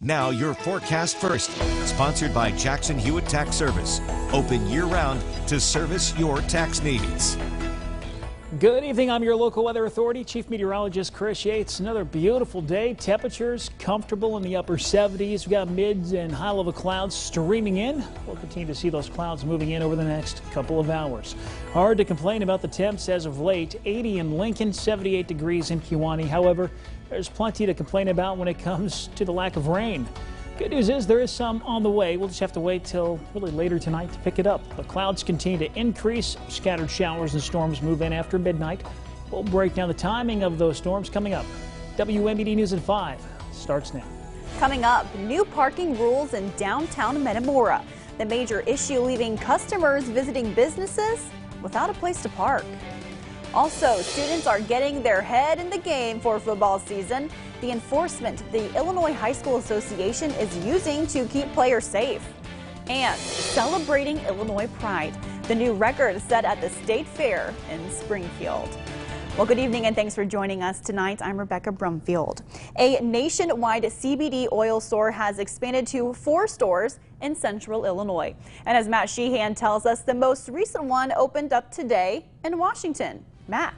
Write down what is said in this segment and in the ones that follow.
Now your forecast first, sponsored by Jackson Hewitt Tax Service. Open year-round to service your tax needs. Good evening. I'm your local weather authority, Chief Meteorologist Chris Yates. Another beautiful day. Temperatures comfortable in the upper 70s. We've got mid and high level clouds streaming in. We'll continue to see those clouds moving in over the next couple of hours. Hard to complain about the temps as of late. 80 in Lincoln, 78 degrees in Kewanee. However, there's plenty to complain about when it comes to the lack of rain. Good news is there is some on the way. We'll just have to wait till really later tonight to pick it up. The clouds continue to increase. Scattered showers and storms move in after midnight. We'll break down the timing of those storms coming up. WMBD News at 5 starts now. Coming up, new parking rules in downtown Metamora. The major issue leaving customers visiting businesses without a place to park. Also, students are getting their head in the game for football season. The enforcement the Illinois High School Association is using to keep players safe. And celebrating Illinois pride, the new record set at the State Fair in Springfield. Well, good evening and thanks for joining us tonight. I'm Rebecca Brumfield. A nationwide CBD oil store has expanded to 4 stores in central Illinois. And as Matt Sheehan tells us, the most recent one opened up today in Washington. Matt.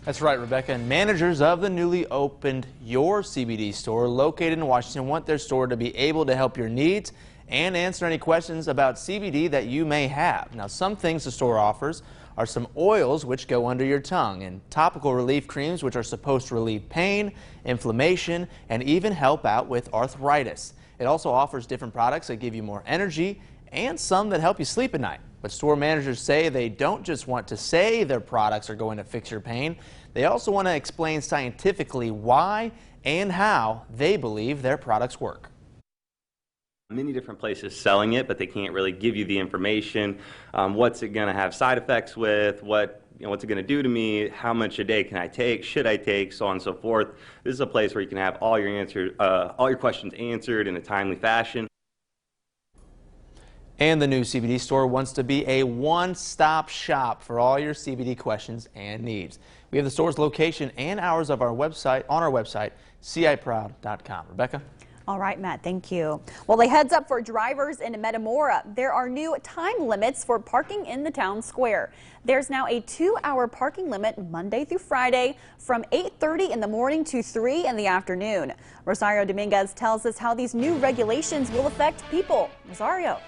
That's right, Rebecca. And managers of the newly opened Your CBD store located in Washington want their store to be able to help your needs and answer any questions about CBD that you may have. Now, some things the store offers are some oils which go under your tongue and topical relief creams which are supposed to relieve pain, inflammation, and even help out with arthritis. It also offers different products that give you more energy and some that help you sleep at night. But store managers say they don't just want to say their products are going to fix your pain. They also want to explain scientifically why and how they believe their products work. Many different places selling it, but they can't really give you the information. What's it going to have side effects with? What's it going to do to me? How much a day can I take? Should I take? So on and so forth. This is a place where you can have all your questions answered in a timely fashion. And the new CBD store wants to be a one-stop shop for all your CBD questions and needs. We have the store's location and hours of our website on our website, ciproud.com. Rebecca? All right, Matt, thank you. Well, a heads up for drivers in Metamora. There are new time limits for parking in the town square. There's now a 2-hour parking limit Monday through Friday from 8:30 in the morning to 3 in the afternoon. Rosario Dominguez tells us how these new regulations will affect people. Rosario.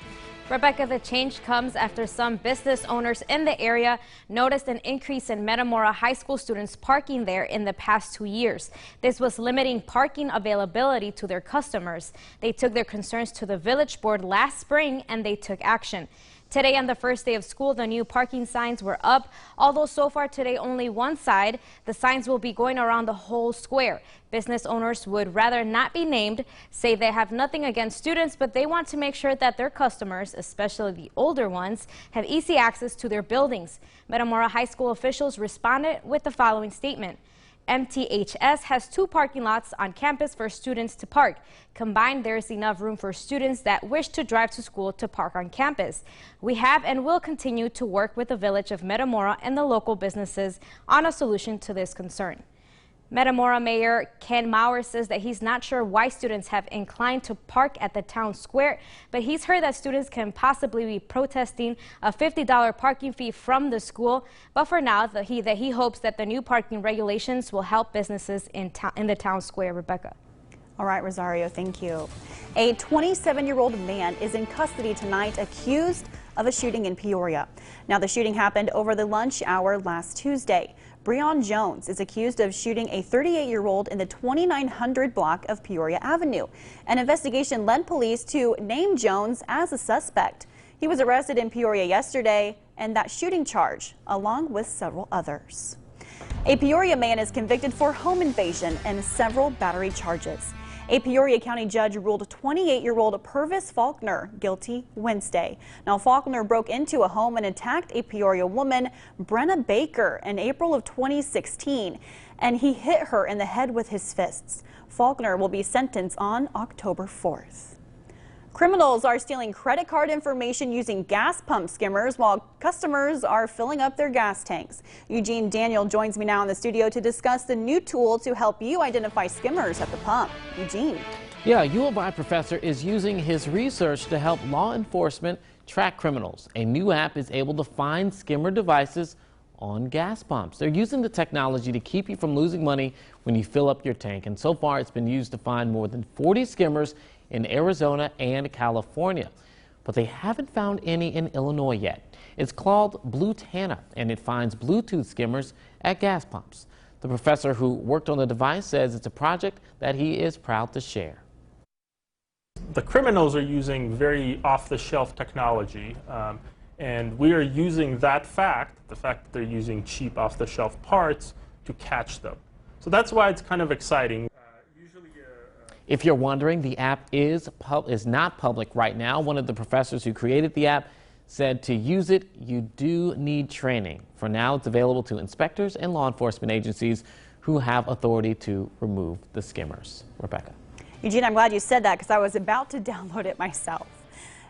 Rebecca, the change comes after some business owners in the area noticed an increase in Metamora High School students parking there in the past 2 years. This was limiting parking availability to their customers. They took their concerns to the village board last spring and they took action. Today, on the first day of school, the new parking signs were up, although so far today only one side. The signs will be going around the whole square. Business owners would rather not be named, say they have nothing against students, but they want to make sure that their customers, especially the older ones, have easy access to their buildings. Metamora High School officials responded with the following statement. MTHS has 2 parking lots on campus for students to park. Combined, there is enough room for students that wish to drive to school to park on campus. We have and will continue to work with the village of Metamora and the local businesses on a solution to this concern. Metamora Mayor Ken Maurer says that he's not sure why students have inclined to park at the town square, but he's heard that students can possibly be protesting a $50 parking fee from the school. But for now, he hopes that the new parking regulations will help businesses in the town square. Rebecca. All right, Rosario, thank you. A 27-year-old man is in custody tonight accused of a shooting in Peoria. Now, the shooting happened over the lunch hour last Tuesday. Breon Jones is accused of shooting a 38-year-old in the 2900 block of Peoria Avenue. An investigation led police to name Jones as a suspect. He was arrested in Peoria yesterday, and that shooting charge, along with several others. A Peoria man is convicted for home invasion and several battery charges. A Peoria County judge ruled 28-year-old Purvis Faulkner guilty Wednesday. Now, Faulkner broke into a home and attacked a Peoria woman, Brenna Baker, in April of 2016, and he hit her in the head with his fists. Faulkner will be sentenced on October 4th. Criminals are stealing credit card information using gas pump skimmers while customers are filling up their gas tanks. Eugene Daniel joins me now in the studio to discuss the new tool to help you identify skimmers at the pump. Eugene. Yeah, a U of I professor is using his research to help law enforcement track criminals. A new app is able to find skimmer devices on gas pumps. They're using the technology to keep you from losing money when you fill up your tank. And so far, it's been used to find more than 40 skimmers in Arizona and California. But they haven't found any in Illinois yet. It's called Blutana, and it finds Bluetooth skimmers at gas pumps. The professor who worked on the device says it's a project that he is proud to share. The criminals are using very off-the-shelf technology, and we are using that fact, the fact that they're using cheap off-the-shelf parts, to catch them. So that's why it's kind of exciting. If you're wondering, the app is not public right now. One of the professors who created the app said to use it, you do need training. For now, it's available to inspectors and law enforcement agencies who have authority to remove the skimmers. Rebecca. Eugene, I'm glad you said that because I was about to download it myself.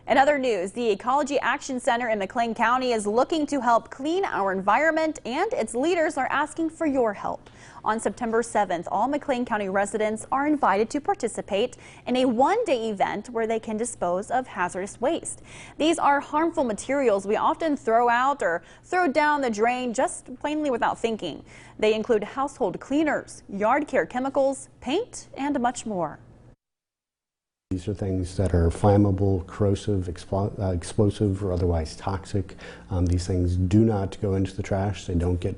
In other news, the Ecology Action Center in McLean County is looking to help clean our environment, and its leaders are asking for your help. On September 7th, all McLean County residents are invited to participate in a one-day event where they can dispose of hazardous waste. These are harmful materials we often throw out or throw down the drain just plainly without thinking. They include household cleaners, yard care chemicals, paint, and much more. These are things that are flammable, corrosive, explosive, or otherwise toxic. These things do not go into the trash. They don't get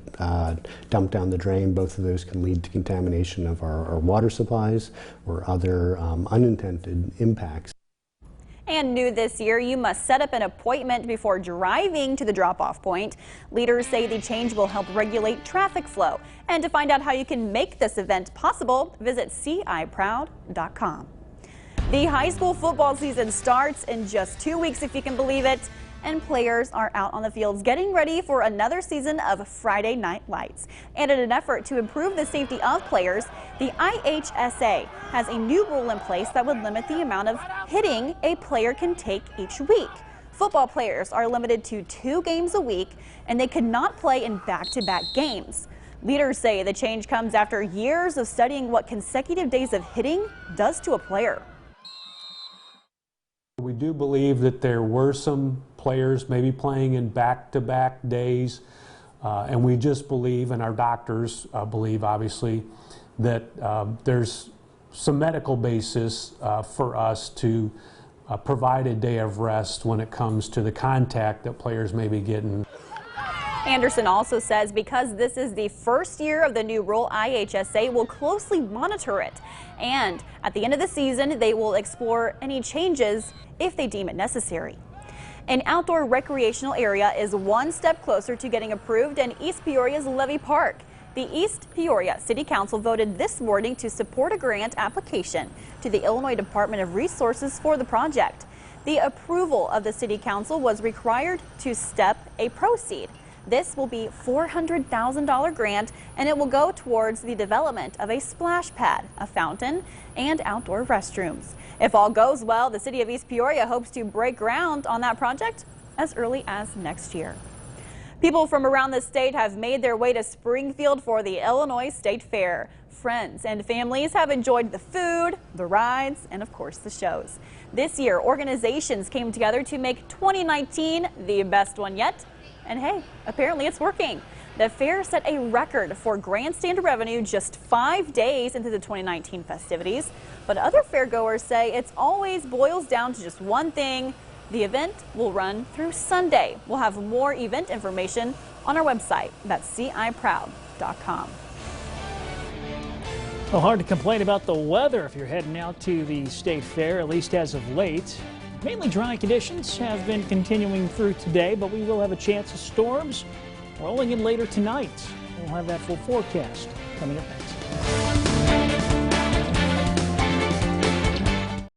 dumped down the drain. Both of those can lead to contamination of our water supplies or other unintended impacts. And new this year, you must set up an appointment before driving to the drop-off point. Leaders say the change will help regulate traffic flow. And to find out how you can make this event possible, visit ciproud.com. The high school football season starts in just 2 weeks, if you can believe it, and players are out on the fields getting ready for another season of Friday Night Lights. And in an effort to improve the safety of players, the IHSA has a new rule in place that would limit the amount of hitting a player can take each week. Football players are limited to 2 games a week, and they could not play in back-to-back games. Leaders say the change comes after years of studying what consecutive days of hitting does to a player. We do believe that there were some players maybe playing in back-to-back days, and we just believe, and our doctors believe obviously, that there's some medical basis for us to provide a day of rest when it comes to the contact that players may be getting. Anderson also says because this is the first year of the new rule, IHSA will closely monitor it. And at the end of the season, they will explore any changes if they deem it necessary. An outdoor recreational area is one step closer to getting approved in East Peoria's Levy Park. The East Peoria City Council voted this morning to support a grant application to the Illinois Department of Resources for the project. The approval of the City Council was required to step a proceed. This will be $400,000 grant, and it will go towards the development of a splash pad, a fountain, and outdoor restrooms. If all goes well, the city of East Peoria hopes to break ground on that project as early as next year. People from around the state have made their way to Springfield for the Illinois State Fair. Friends and families have enjoyed the food, the rides, and of course the shows. This year, organizations came together to make 2019 the best one yet. And hey, apparently it's working. The fair set a record for grandstand revenue just 5 days into the 2019 festivities. But other fairgoers say it always boils down to just one thing. The event will run through Sunday. We'll have more event information on our website. That's ciproud.com. Well, hard to complain about the weather if you're heading out to the state fair, at least as of late. Mainly dry conditions have been continuing through today, but we will have a chance of storms rolling in later tonight. We'll have that full forecast coming up next.